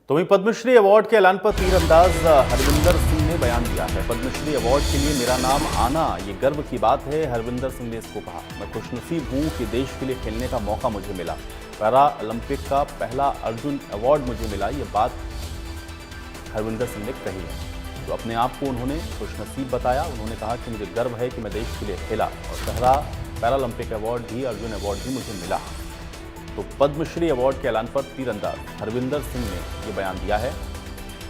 तो वहीं पद्मश्री अवार्ड के ऐलान पर तीरंदाज हरविंदर सिंह ने बयान दिया है। पद्मश्री अवार्ड के लिए मेरा नाम आना ये गर्व की बात है, हरविंदर सिंह ने इसको कहा। मैं खुशनसीब हूं कि देश के लिए खेलने का मौका मुझे मिला। पैरा ओलंपिक का पहला अर्जुन अवार्ड मुझे मिला, ये बात हरविंदर सिंह ने कही है। तो अपने आप को उन्होंने खुशनसीब बताया। उन्होंने कहा कि मुझे गर्व है कि मैं देश के लिए खेला और पहला पैरालंपिक अवार्ड भी, अर्जुन अवार्ड भी मुझे मिला। तो पद्मश्री अवार्ड के ऐलान पर तीरंदाज हरविंदर सिंह ने ये बयान दिया है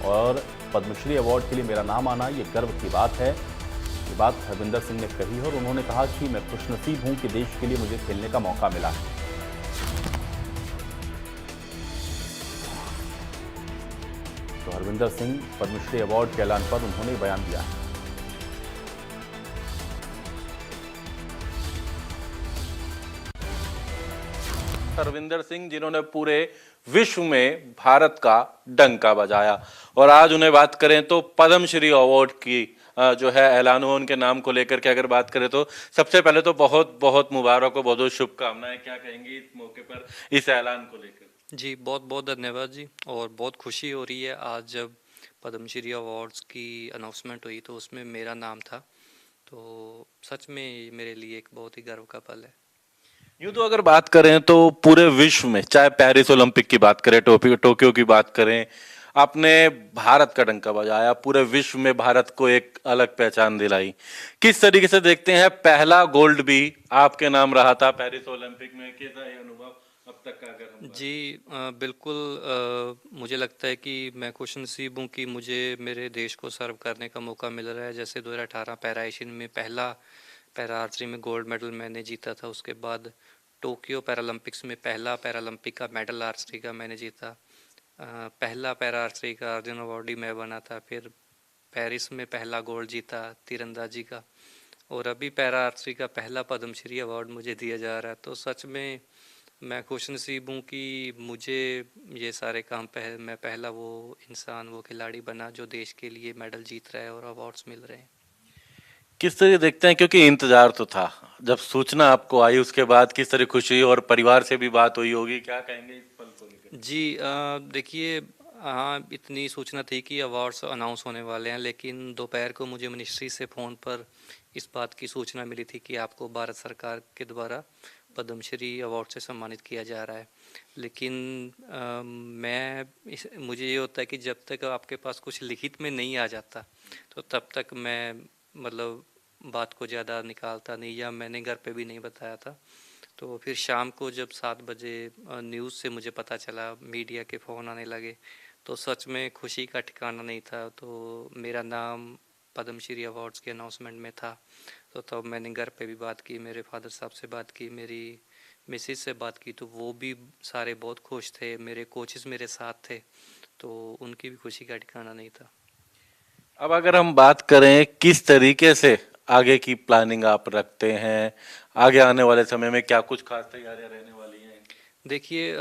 और पद्मश्री अवार्ड के लिए मेरा नाम आना ये गर्व की बात है, ये बात हरविंदर सिंह ने कही है। और उन्होंने कहा कि मैं खुशनसीब हूं कि देश के लिए मुझे खेलने का मौका मिला है। तो हरविंदर सिंह पद्मश्री अवार्ड के ऐलान पर उन्होंने बयान दिया है। हरविंदर सिंह जिन्होंने पूरे विश्व में भारत का डंका बजाया, और आज उन्हें बात करें तो पद्मश्री अवार्ड की जो है ऐलान हुआ उनके नाम को लेकर के अगर बात करें तो सबसे पहले तो बहुत बहुत मुबारक हो, बहुत बहुत शुभकामनाएं। क्या कहेंगे इस मौके पर, इस ऐलान को लेकर? जी बहुत बहुत धन्यवाद जी। और बहुत खुशी हो रही है आज जब पद्मश्री अवार्ड्स की अनाउंसमेंट हुई तो उसमें मेरा नाम था, तो सच में ये मेरे लिए एक बहुत ही गर्व का पल है। यूं तो अगर बात करें तो पूरे विश्व में, चाहे पेरिस ओलंपिक की बात करें, टोक्यो की बात करें, आपने भारत का डंका बजाया, पूरे विश्व में भारत को एक अलग पहचान दिलाई। किस तरीके से देखते हैं, पहला गोल्ड भी आपके नाम रहा था पेरिस ओलंपिक में, कैसा है अनुभव अब तक का अगर हम जी बिल्कुल, मुझे लगता है कि मैं खुशनसीब हूँ कि मुझे मेरे देश को सर्व करने का मौका मिल रहा है। जैसे 2018 पैरा एशियन में पहला पैरा आर्चरी में गोल्ड मेडल मैंने जीता था, उसके बाद टोक्यो पैरालंपिक्स में पहला पैरालंपिक का मेडल आर्चरी का मैंने जीता, पहला पैरा आर्चरी का अर्जुन अवार्ड ही मैं बना था, फिर पेरिस में पहला गोल्ड जीता तीरंदाजी का, और अभी पैरा आर्चरी का पहला पद्मश्री अवार्ड मुझे दिया जा रहा है। तो सच में मैं खुशनसीब हूँ कि मुझे ये सारे काम मैं पहला वो इंसान, वो खिलाड़ी बना जो देश के लिए मेडल जीत रहा है और अवार्ड्स मिल रहे हैं। किस तरह देखते हैं, क्योंकि इंतजार तो था, जब सूचना आपको आई उसके बाद किस तरह खुशी और परिवार से भी बात हुई होगी, क्या कहेंगे इस पल को लेकर? जी देखिए, हाँ इतनी सूचना थी कि अवार्ड्स अनाउंस होने वाले हैं, लेकिन दोपहर को मुझे मिनिस्ट्री से फ़ोन पर इस बात की सूचना मिली थी कि आपको भारत सरकार के द्वारा पद्मश्री अवार्ड से सम्मानित किया जा रहा है। लेकिन मुझे ये होता है कि जब तक आपके पास कुछ लिखित में नहीं आ जाता तो तब तक मैं मतलब बात को ज़्यादा निकालता नहीं, या मैंने घर पे भी नहीं बताया था। तो फिर शाम को जब 7 बजे न्यूज़ से मुझे पता चला, मीडिया के फ़ोन आने लगे, तो सच में खुशी का ठिकाना नहीं था। तो मेरा नाम पद्मश्री अवार्ड्स के अनाउंसमेंट में था, तो तब मैंने घर पे भी बात की, मेरे फादर साहब से बात की, मेरी मिसेज से बात की, तो वो भी सारे बहुत खुश थे, मेरे कोचेस मेरे साथ थे, तो उनकी भी खुशी का ठिकाना नहीं था। अब अगर हम बात करें किस तरीके से आगे की प्लानिंग आप रखते हैं, आगे आने वाले समय में क्या कुछ खास तैयारियां रहने वाली हैं? देखिए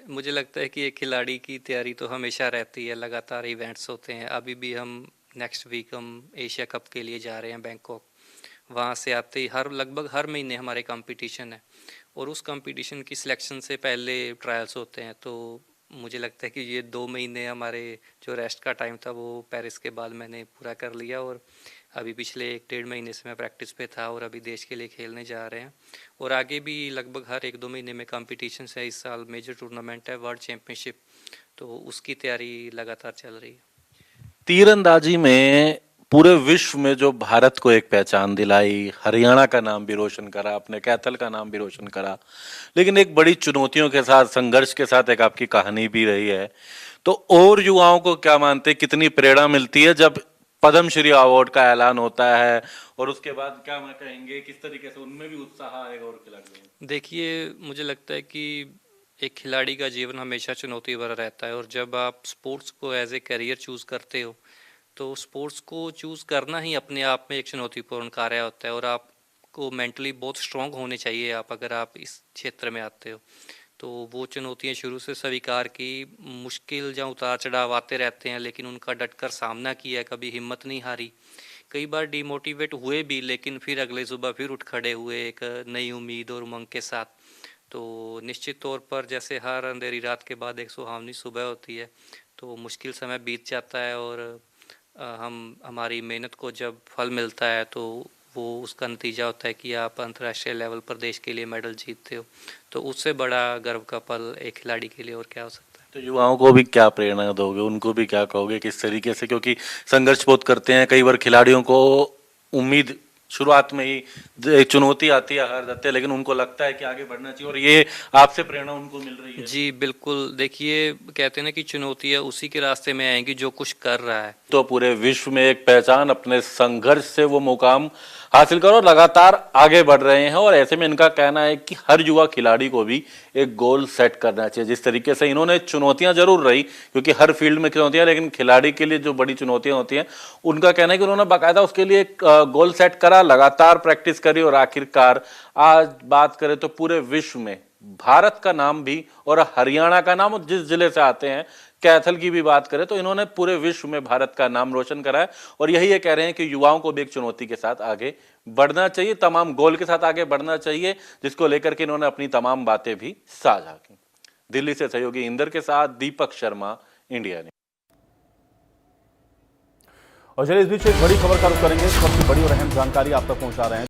मुझे लगता है कि एक खिलाड़ी की तैयारी तो हमेशा रहती है, लगातार इवेंट्स होते हैं। अभी भी हम नेक्स्ट वीक हम एशिया कप के लिए जा रहे हैं बैंकॉक। वहाँ से आते ही लगभग हर महीने हमारे कंपटीशन है, और उस कंपटीशन की सिलेक्शन से पहले ट्रायल्स होते हैं। तो मुझे लगता है कि ये 2 महीने हमारे जो रेस्ट का टाइम था वो पेरिस के बाद मैंने पूरा कर लिया, और अभी पिछले 1 डेढ़ महीने से मैं प्रैक्टिस पे था और अभी देश के लिए खेलने जा रहे हैं। और आगे भी लगभग हर 1-2 महीने में कंपटीशन है। इस साल मेजर टूर्नामेंट है वर्ल्ड चैम्पियनशिप, तो उसकी तैयारी लगातार चल रही है। तीरंदाजी में पूरे विश्व में जो भारत को एक पहचान दिलाई, हरियाणा का नाम भी रोशन करा, अपने कैथल का नाम भी रोशन करा, लेकिन एक बड़ी चुनौतियों के साथ, संघर्ष के साथ एक आपकी कहानी भी रही है। तो और युवाओं को क्या मानते, कितनी प्रेरणा मिलती है जब पद्मश्री अवार्ड का ऐलान होता है, और उसके बाद क्या मैं कहेंगे किस तरीके से उनमें भी उत्साह आएगा और खिलाड़ियों में? देखिए मुझे लगता है कि एक खिलाड़ी का जीवन हमेशा चुनौती भरा रहता है, और जब आप स्पोर्ट्स को एज ए करियर चूज़ करते हो तो स्पोर्ट्स को चूज़ करना ही अपने आप में एक चुनौतीपूर्ण कार्य होता है, और आपको मेंटली बहुत स्ट्रांग होने चाहिए आप अगर आप इस क्षेत्र में आते हो। तो वो चुनौतियां शुरू से स्वीकार की, मुश्किल या उतार चढ़ाव आते रहते हैं, लेकिन उनका डटकर सामना किया, कभी हिम्मत नहीं हारी। कई बार डिमोटिवेट हुए भी, लेकिन फिर अगले सुबह फिर उठ खड़े हुए एक नई उम्मीद और उमंग के साथ। तो निश्चित तौर पर जैसे हर अंधेरी रात के बाद एक सुहावनी सुबह होती है, तो मुश्किल समय बीत जाता है और हम हमारी मेहनत को जब फल मिलता है तो वो उसका नतीजा होता है कि आप अंतर्राष्ट्रीय लेवल पर देश के लिए मेडल जीतते हो, तो उससे बड़ा गर्व का पल एक खिलाड़ी के लिए और क्या हो सकता है। तो युवाओं को भी क्या प्रेरणा दोगे, उनको भी क्या कहोगे किस तरीके से, क्योंकि संघर्ष बहुत करते हैं कई बार खिलाड़ियों को, उम्मीद शुरुआत में ही एक चुनौती आती है, हार जाते हैं, लेकिन उनको लगता है कि आगे बढ़ना चाहिए और ये आपसे प्रेरणा उनको मिल रही है। जी बिल्कुल, देखिए कहते हैं ना कि चुनौतियाँ उसी के रास्ते में आएंगी जो कुछ कर रहा है। तो पूरे विश्व में एक पहचान, अपने संघर्ष से वो मुकाम हासिल करो, लगातार आगे बढ़ रहे हैं और ऐसे में इनका कहना है कि हर युवा खिलाड़ी को भी एक गोल सेट करना चाहिए। जिस तरीके से इन्होंने चुनौतियां जरूर रही, क्योंकि हर फील्ड में चुनौतियां, लेकिन खिलाड़ी के लिए जो बड़ी चुनौतियां होती हैं उनका कहना है कि उन्होंने बाकायदा उसके लिए एक गोल सेट करा, लगातार प्रैक्टिस करी और आखिरकार आज बात करें तो पूरे विश्व में भारत का नाम भी और हरियाणा का नाम, जिस जिले से आते हैं, कैथल की भी बात करें तो इन्होंने पूरे विश्व में भारत का नाम रोशन करा है। और यही ये कह रहे हैं कि युवाओं को भी एक चुनौती के साथ आगे बढ़ना चाहिए, तमाम गोल के साथ आगे बढ़ना चाहिए, जिसको लेकर के इन्होंने अपनी तमाम बातें भी साझा की। दिल्ली से सहयोगी इंदर के साथ दीपक शर्मा, इंडिया न्यूज। और चलिए इस बीच एक बड़ी खबर का रुख करेंगे। सबसे बड़ी और अहम जानकारी आप तक पहुंचा रहे हैं।